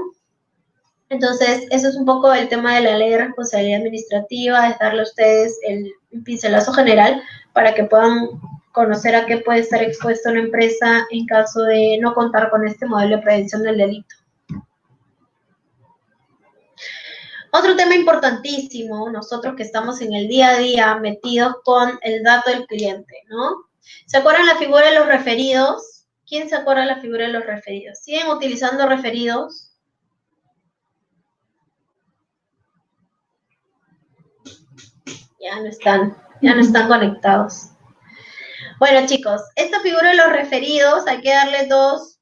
Entonces, eso es un poco el tema de la ley de responsabilidad administrativa, es darle a ustedes el pincelazo general para que puedan conocer a qué puede estar expuesta una empresa en caso de no contar con este modelo de prevención del delito. Otro tema importantísimo, nosotros que estamos en el día a día metidos con el dato del cliente, ¿no? ¿Se acuerdan la figura de los referidos? ¿Quién se acuerda de la figura de los referidos? ¿Siguen utilizando referidos? Ya no están conectados. Bueno, chicos, esta figura de los referidos hay que darle dos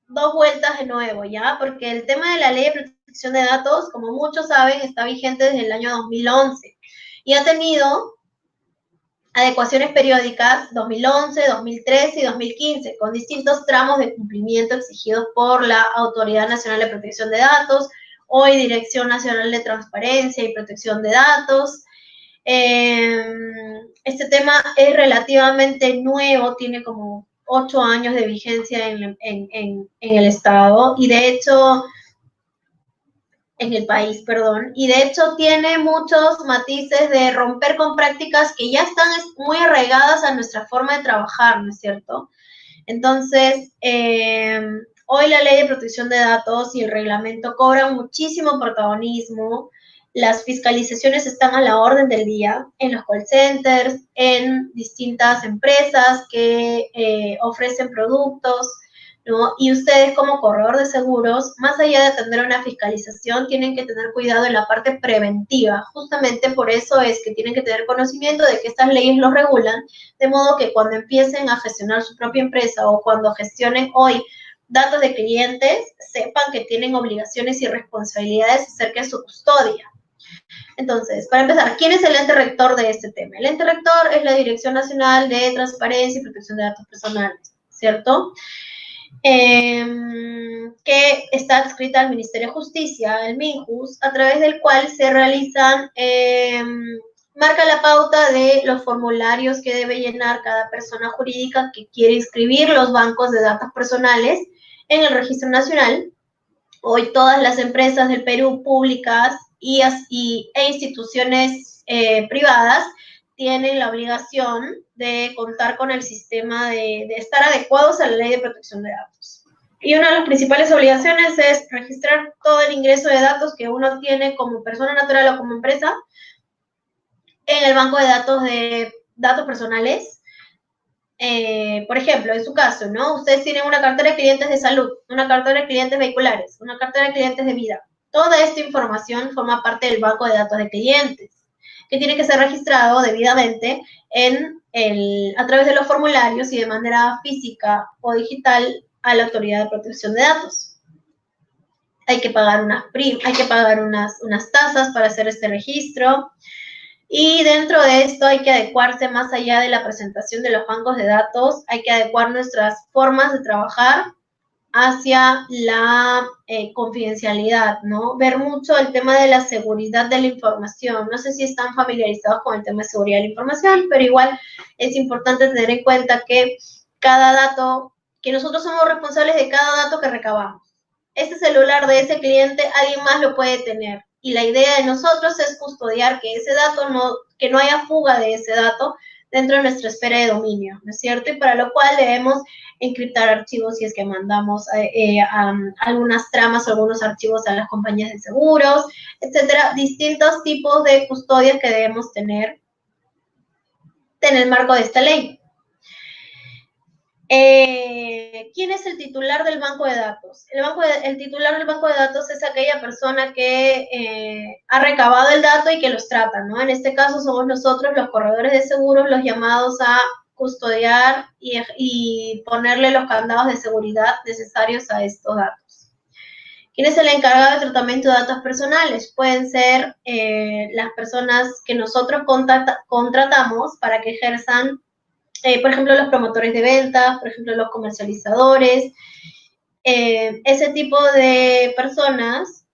vueltas de nuevo, ¿ya? Porque el tema de la ley de protección de datos, como muchos saben, está vigente desde el año 2011 y ha tenido adecuaciones periódicas 2011, 2013 y 2015, con distintos tramos de cumplimiento exigidos por la Autoridad Nacional de Protección de Datos, hoy Dirección Nacional de Transparencia y Protección de Datos. Este tema es relativamente nuevo, tiene como 8 años de vigencia en el Estado y de hecho, en el país, perdón, y de hecho tiene muchos matices de romper con prácticas que ya están muy arraigadas a nuestra forma de trabajar, ¿no es cierto? Entonces, hoy la ley de protección de datos y el reglamento cobran muchísimo protagonismo. Las fiscalizaciones están a la orden del día en los call centers, en distintas empresas que ofrecen productos ¿no? Y ustedes como corredor de seguros, más allá de atender una fiscalización, tienen que tener cuidado en la parte preventiva. Justamente por eso es que tienen que tener conocimiento de que estas leyes los regulan, de modo que cuando empiecen a gestionar su propia empresa o cuando gestionen hoy datos de clientes, sepan que tienen obligaciones y responsabilidades acerca de su custodia. Entonces, para empezar, ¿quién es el ente rector de este tema? El ente rector es la Dirección Nacional de Transparencia y Protección de Datos Personales, ¿cierto? Que está adscrita al Ministerio de Justicia, el MINJUS, a través del cual se realizan, marca la pauta de los formularios que debe llenar cada persona jurídica que quiere inscribir los bancos de datos personales en el Registro Nacional. Hoy todas las empresas del Perú públicas e instituciones privadas tienen la obligación de contar con el sistema de estar adecuados a la Ley de Protección de Datos. Y una de las principales obligaciones es registrar todo el ingreso de datos que uno tiene como persona natural o como empresa en el banco de datos personales. Por ejemplo, en su caso, ¿no? Ustedes tienen una cartera de clientes de salud, una cartera de clientes vehiculares, una cartera de clientes de vida. Toda esta información forma parte del banco de datos de clientes, que tiene que ser registrado debidamente a través de los formularios y de manera física o digital a la Autoridad de Protección de Datos. Hay que pagar unas tasas para hacer este registro. Y dentro de esto hay que adecuarse más allá de la presentación de los bancos de datos, hay que adecuar nuestras formas de trabajar hacia la confidencialidad, ¿no? Ver mucho el tema de la seguridad de la información. No sé si están familiarizados con el tema de seguridad de la información, pero igual es importante tener en cuenta que cada dato, que nosotros somos responsables de cada dato que recabamos. Ese celular de ese cliente, alguien más lo puede tener. Y la idea de nosotros es custodiar que ese dato que no haya fuga de ese dato dentro de nuestra esfera de dominio, ¿no es cierto? Y para lo cual debemos encriptar archivos si es que mandamos algunas tramas o algunos archivos a las compañías de seguros, etcétera. Distintos tipos de custodias que debemos tener en el marco de esta ley. ¿Quién es el titular del banco de datos? El titular del banco de datos es aquella persona que ha recabado el dato y que los trata, ¿no? En este caso somos nosotros, los corredores de seguros, los llamados a custodiar y ponerle los candados de seguridad necesarios a estos datos. ¿Quién es el encargado de tratamiento de datos personales? Pueden ser las personas que nosotros contratamos para que ejerzan por ejemplo, los promotores de ventas, por ejemplo, los comercializadores, ese tipo de personas,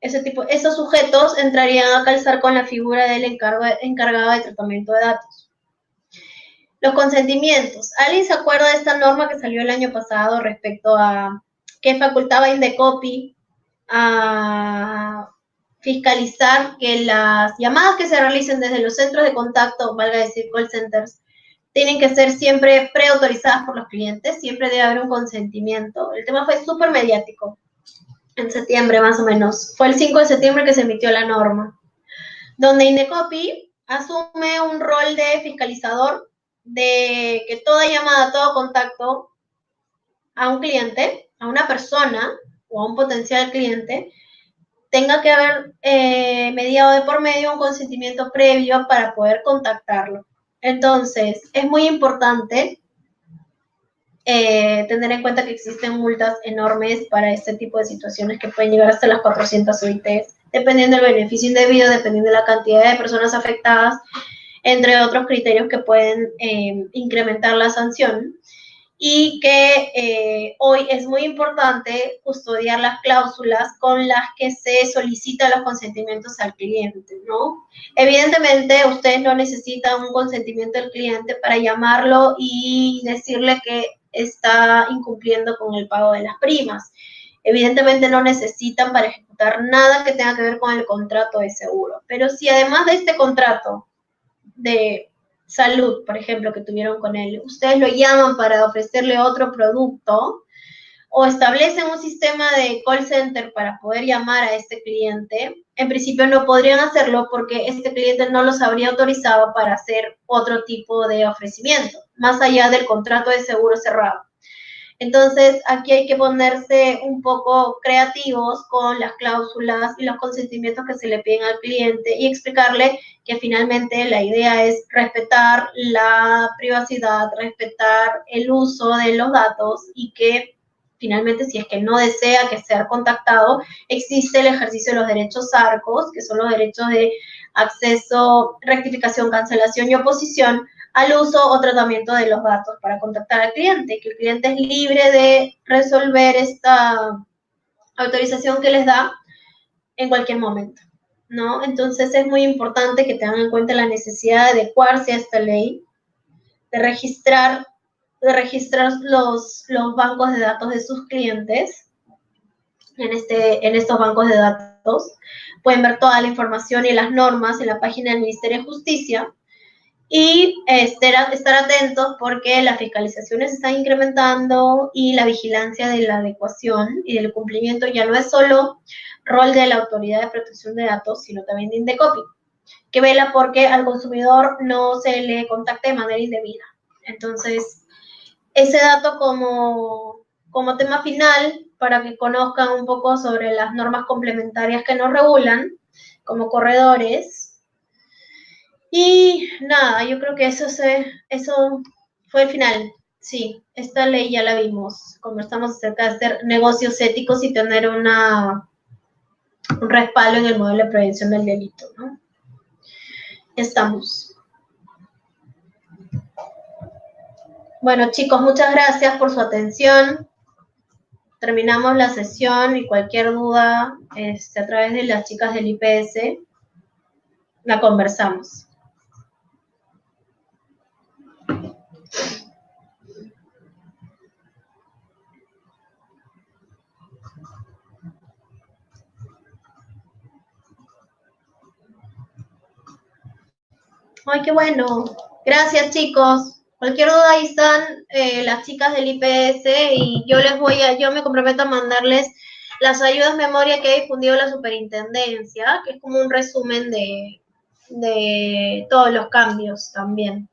esos sujetos entrarían a calzar con la figura del encargado de tratamiento de datos. Los consentimientos. ¿Alguien se acuerda de esta norma que salió el año pasado respecto a que facultaba a Indecopi a fiscalizar que las llamadas que se realicen desde los centros de contacto, valga decir call centers, tienen que ser siempre preautorizadas por los clientes, siempre debe haber un consentimiento. El tema fue súper mediático, en septiembre más o menos. Fue el 5 de septiembre que se emitió la norma, donde Indecopi asume un rol de fiscalizador de que toda llamada, todo contacto a un cliente, a una persona o a un potencial cliente, tenga que haber mediado de por medio un consentimiento previo para poder contactarlo. Entonces, es muy importante tener en cuenta que existen multas enormes para este tipo de situaciones que pueden llegar hasta las 400 OITs, dependiendo del beneficio indebido, dependiendo de la cantidad de personas afectadas, entre otros criterios que pueden incrementar la sanción. Y que hoy es muy importante custodiar las cláusulas con las que se solicitan los consentimientos al cliente, ¿no? Evidentemente, ustedes no necesitan un consentimiento del cliente para llamarlo y decirle que está incumpliendo con el pago de las primas. Evidentemente no necesitan para ejecutar nada que tenga que ver con el contrato de seguro. Pero si además de este contrato de salud, por ejemplo, que tuvieron con él, ustedes lo llaman para ofrecerle otro producto o establecen un sistema de call center para poder llamar a este cliente, en principio no podrían hacerlo porque este cliente no los habría autorizado para hacer otro tipo de ofrecimiento, más allá del contrato de seguro cerrado. Entonces, aquí hay que ponerse un poco creativos con las cláusulas y los consentimientos que se le piden al cliente y explicarle que finalmente la idea es respetar la privacidad, respetar el uso de los datos y que finalmente, si es que no desea que sea contactado, existe el ejercicio de los derechos ARCOS, que son los derechos de acceso, rectificación, cancelación y oposición al uso o tratamiento de los datos para contactar al cliente, que el cliente es libre de resolver esta autorización que les da en cualquier momento, ¿no? Entonces es muy importante que tengan en cuenta la necesidad de adecuarse a esta ley, de registrar los bancos de datos de sus clientes en estos bancos de datos. Pueden ver toda la información y las normas en la página del Ministerio de Justicia y estar atentos porque las fiscalizaciones se están incrementando y la vigilancia de la adecuación y del cumplimiento ya no es solo rol de la Autoridad de Protección de Datos, sino también de Indecopi, que vela porque al consumidor no se le contacte de manera indebida. Entonces, ese dato como tema final, para que conozcan un poco sobre las normas complementarias que nos regulan como corredores. Y nada, yo creo que eso fue el final. Sí, esta ley ya la vimos. Conversamos acerca de hacer negocios éticos y tener un respaldo en el modelo de prevención del delito, ¿no? Estamos. Bueno, chicos, muchas gracias por su atención. Terminamos la sesión y cualquier duda a través de las chicas del IPS la conversamos. Ay, qué bueno. Gracias, chicos. Cualquier duda, ahí están las chicas del IPS y yo me comprometo a mandarles las ayudas memoria que ha difundido la superintendencia, que es como un resumen de todos los cambios también.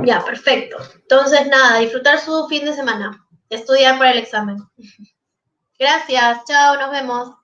Ya, perfecto. Entonces, nada, disfrutar su fin de semana, estudiar para el examen. Gracias, chao, nos vemos.